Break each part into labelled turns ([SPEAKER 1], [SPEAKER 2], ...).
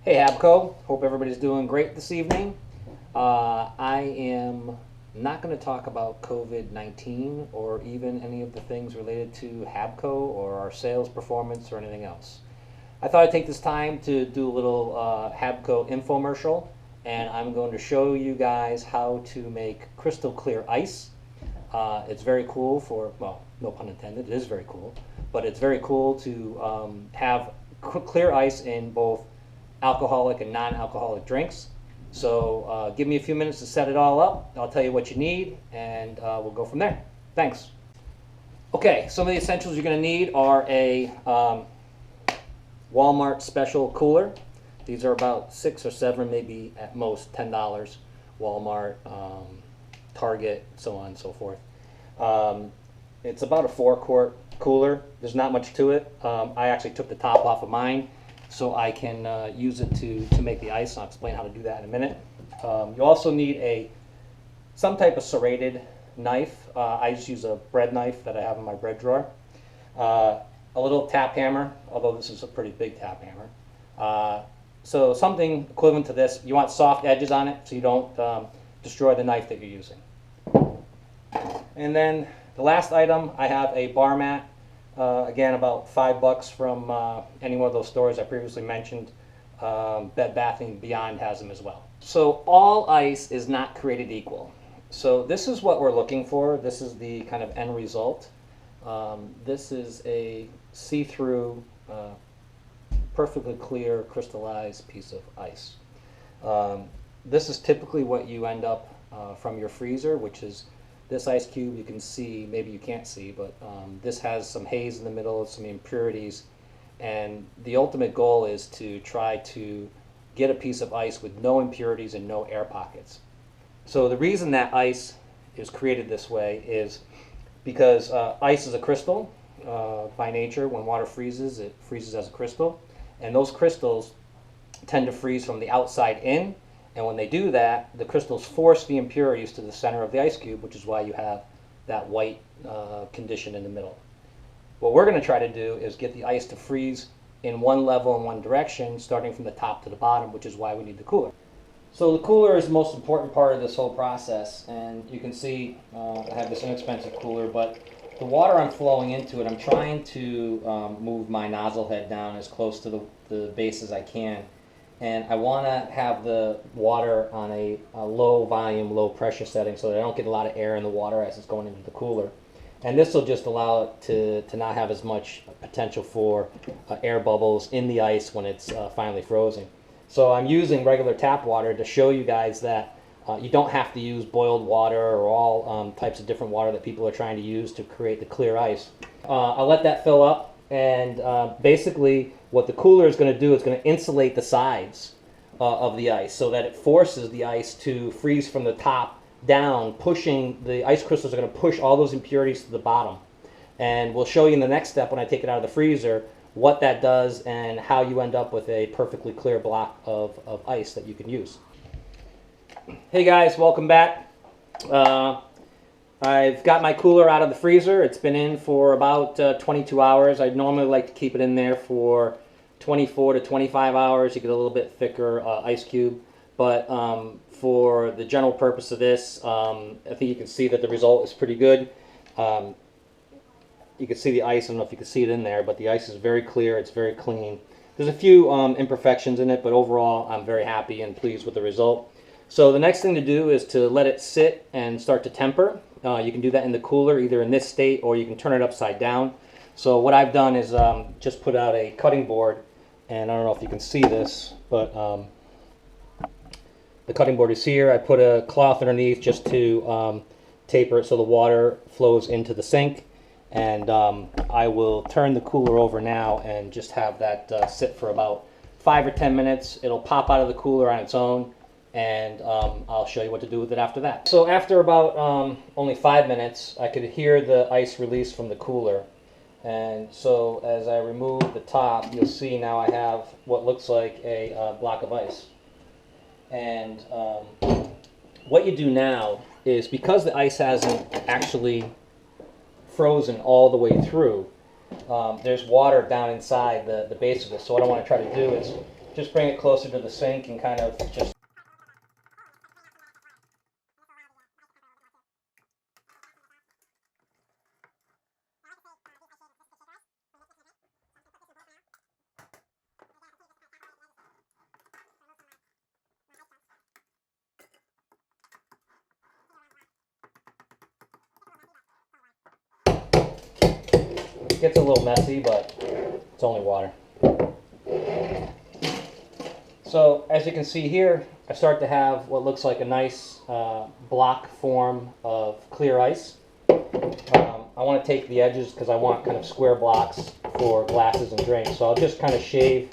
[SPEAKER 1] Hey Habco, hope everybody's doing great this evening. I am not going to talk about COVID-19 or even any of the things related to Habco or our sales performance or anything else. I thought I'd take this time to do a little Habco infomercial, and I'm going to show you guys how to make crystal clear ice. It's very cool for, well, no pun intended, it is very cool, but it's very cool to have clear ice in both alcoholic and non-alcoholic drinks. So give me a few minutes to set it all up. I'll tell you what you need, and we'll go from there. Thanks. Okay, some of the essentials you're going to need are a Walmart special cooler. These are about 6 or 7, maybe at most $10. Walmart, Target, so on and so forth. It's about a 4-quart cooler. There's not much to it. I actually took the top off of mine so I can use it to make the ice. I'll explain how to do that in a minute. You also need some type of serrated knife. I just use a bread knife that I have in my bread drawer. A little tap hammer, although this is a pretty big tap hammer. So something equivalent to this. You want soft edges on it so you don't destroy the knife that you're using. And then the last item, I have a bar mat. Again, about $5 from any one of those stores I previously mentioned. Bed Bath & Beyond has them as well. So all ice is not created equal. So this is what we're looking for. This is the kind of end result. This is a see-through, perfectly clear, crystallized piece of ice. This is typically what you end up from your freezer, which is this ice cube. You can see, maybe you can't see, but this has some haze in the middle, some impurities, and the ultimate goal is to try to get a piece of ice with no impurities and no air pockets. So the reason that ice is created this way is because ice is a crystal by nature. When water freezes, it freezes as a crystal, and those crystals tend to freeze from the outside in. And when they do that, the crystals force the impurities to the center of the ice cube, which is why you have that white condition in the middle. What we're going to try to do is get the ice to freeze in one level in one direction, starting from the top to the bottom, which is why we need the cooler. So the cooler is the most important part of this whole process, and you can see I have this inexpensive cooler, but the water I'm flowing into it, I'm trying to move my nozzle head down as close to the base as I can. And I want to have the water on a low volume, low pressure setting so that I don't get a lot of air in the water as it's going into the cooler. And this will just allow it to not have as much potential for air bubbles in the ice when it's finally frozen. So I'm using regular tap water to show you guys that you don't have to use boiled water or all types of different water that people are trying to use to create the clear ice. I'll let that fill up, and basically what the cooler is going to do is going to insulate the sides of the ice so that it forces the ice to freeze from the top down, pushing the ice crystals are going to push all those impurities to the bottom. And we'll show you in the next step when I take it out of the freezer what that does and how you end up with a perfectly clear block of ice that you can use. Hey guys, welcome back. I've got my cooler out of the freezer. It's been in for about 22 hours. I normally like to keep it in there for 24 to 25 hours. You get a little bit thicker ice cube. But for the general purpose of this, I think you can see that the result is pretty good. You can see the ice. I don't know if you can see it in there, but the ice is very clear. It's very clean. There's a few imperfections in it, but overall I'm very happy and pleased with the result. So the next thing to do is to let it sit and start to temper. You can do that in the cooler, either in this state or you can turn it upside down. So what I've done is just put out a cutting board, and I don't know if you can see this, but the cutting board is here. I put a cloth underneath just to taper it so the water flows into the sink, and I will turn the cooler over now and just have that sit for about 5 or 10 minutes. It'll pop out of the cooler on its own, and I'll show you what to do with it after that. So after about only 5 minutes, I could hear the ice release from the cooler. And so as I remove the top, you'll see now I have what looks like a block of ice. And what you do now is, because the ice hasn't actually frozen all the way through, there's water down inside the base of it. So what I want to try to do is just bring it closer to the sink and kind of just it gets a little messy, but it's only water. So as you can see here, I start to have what looks like a nice block form of clear ice. I want to take the edges because I want kind of square blocks for glasses and drinks. So I'll just kind of shave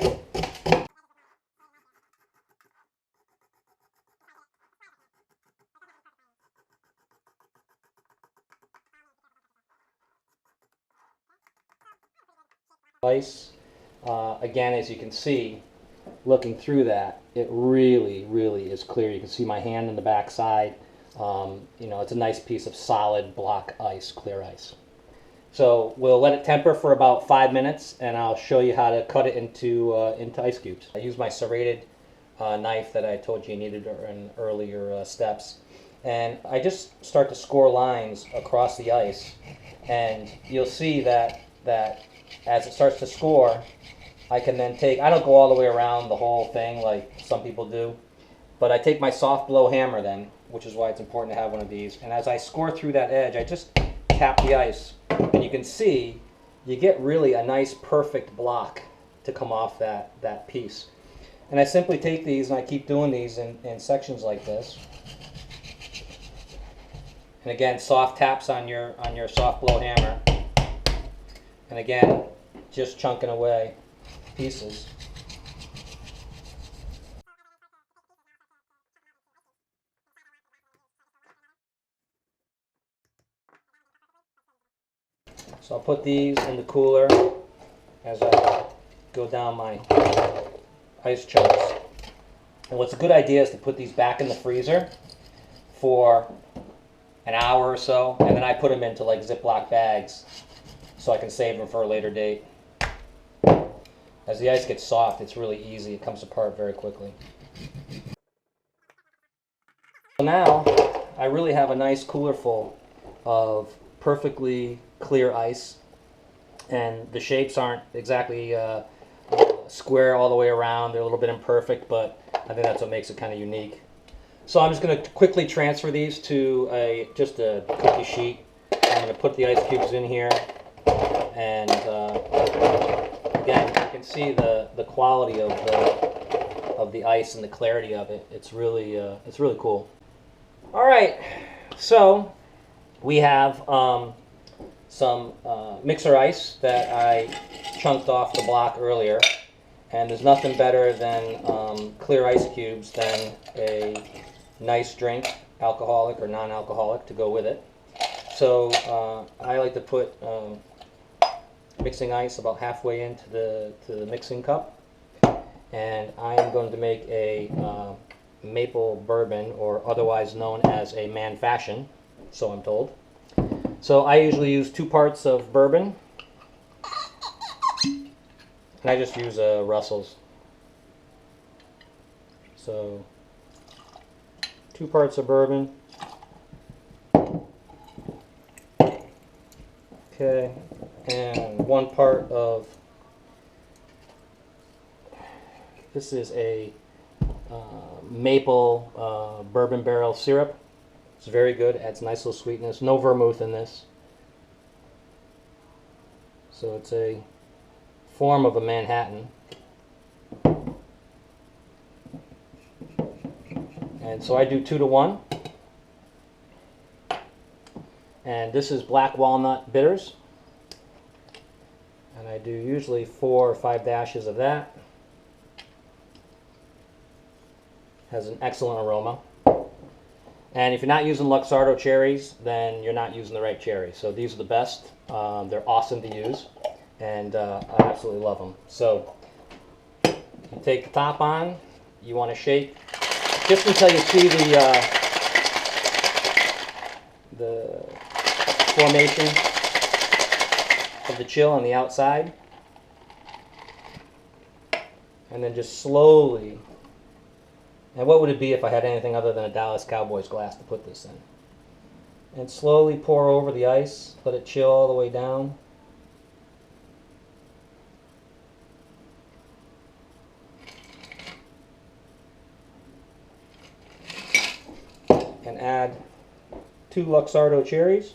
[SPEAKER 1] ice. Again, as you can see, looking through that, it really, really is clear. You can see my hand in the back side. You know, it's a nice piece of solid block ice, clear ice. So we'll let it temper for about 5 minutes, and I'll show you how to cut it into ice cubes. I use my serrated knife that I told you needed in earlier steps, and I just start to score lines across the ice, and you'll see that as it starts to score, I can then take, I don't go all the way around the whole thing like some people do, but I take my soft blow hammer then, which is why it's important to have one of these, and as I score through that edge, I just tap the ice, and you can see you get really a nice perfect block to come off that piece. And I simply take these and I keep doing these in sections like this. And again, soft taps on your soft blow hammer. And again, just chunking away pieces. So I'll put these in the cooler as I go down my ice chunks. And what's a good idea is to put these back in the freezer for an hour or so, and then I put them into like Ziploc bags so I can save them for a later date. As the ice gets soft, it's really easy. It comes apart very quickly. So now I really have a nice cooler full of perfectly clear ice, and the shapes aren't exactly square all the way around. They're a little bit imperfect, but I think that's what makes it kind of unique. So I'm just going to quickly transfer these to just a cookie sheet. I'm going to put the ice cubes in here, and again, you can see the quality of the ice and the clarity of it. It's really cool. All right, so we have some mixer ice that I chunked off the block earlier, and there's nothing better than clear ice cubes than a nice drink, alcoholic or non-alcoholic, to go with it. So I like to put mixing ice about halfway into the mixing cup, and I am going to make a maple bourbon, or otherwise known as a man fashion, so I'm told. So I usually use 2 parts of bourbon, and I just use Russell's. So 2 parts of bourbon. Okay, and 1 part of, this is a maple bourbon barrel syrup. It's very good, adds nice little sweetness. No vermouth in this. So it's a form of a Manhattan. And so I do 2 to 1. And this is black walnut bitters. And I do usually 4 or 5 dashes of that. Has an excellent aroma. And if you're not using Luxardo cherries, then you're not using the right cherries. So these are the best. They're awesome to use, and I absolutely love them. So you take the top on. You want to shake just until you see the formation of the chill on the outside. and then just slowly. And what would it be if I had anything other than a Dallas Cowboys glass to put this in? And slowly pour over the ice, let it chill all the way down. And add 2 Luxardo cherries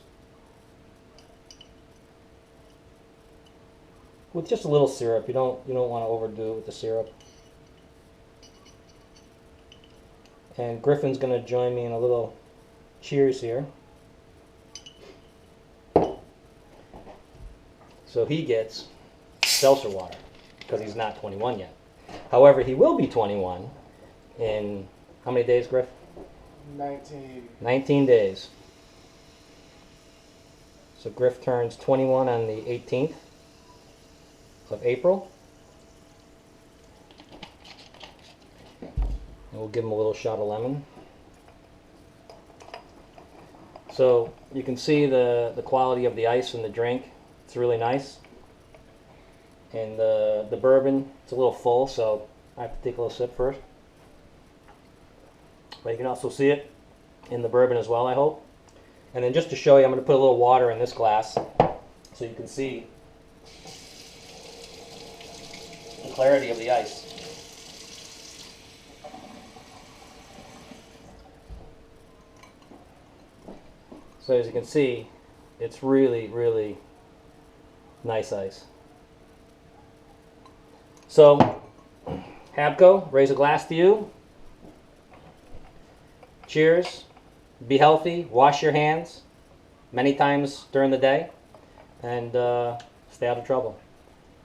[SPEAKER 1] with just a little syrup. You don't want to overdo it with the syrup. And Griffin's going to join me in a little cheers here. So he gets seltzer water because he's not 21 yet. However, he will be 21 in how many days, Griff? 19 days. So Griff turns 21 on the 18th of April. And we'll give him a little shot of lemon. So you can see the quality of the ice in the drink. It's really nice. And the bourbon, it's a little full, so I have to take a little sip first. But you can also see it in the bourbon as well, I hope. And then just to show you, I'm going to put a little water in this glass so you can see the clarity of the ice. So as you can see, it's really, really nice ice. So, Habco, raise a glass to you. Cheers. Be healthy. Wash your hands many times during the day. And stay out of trouble.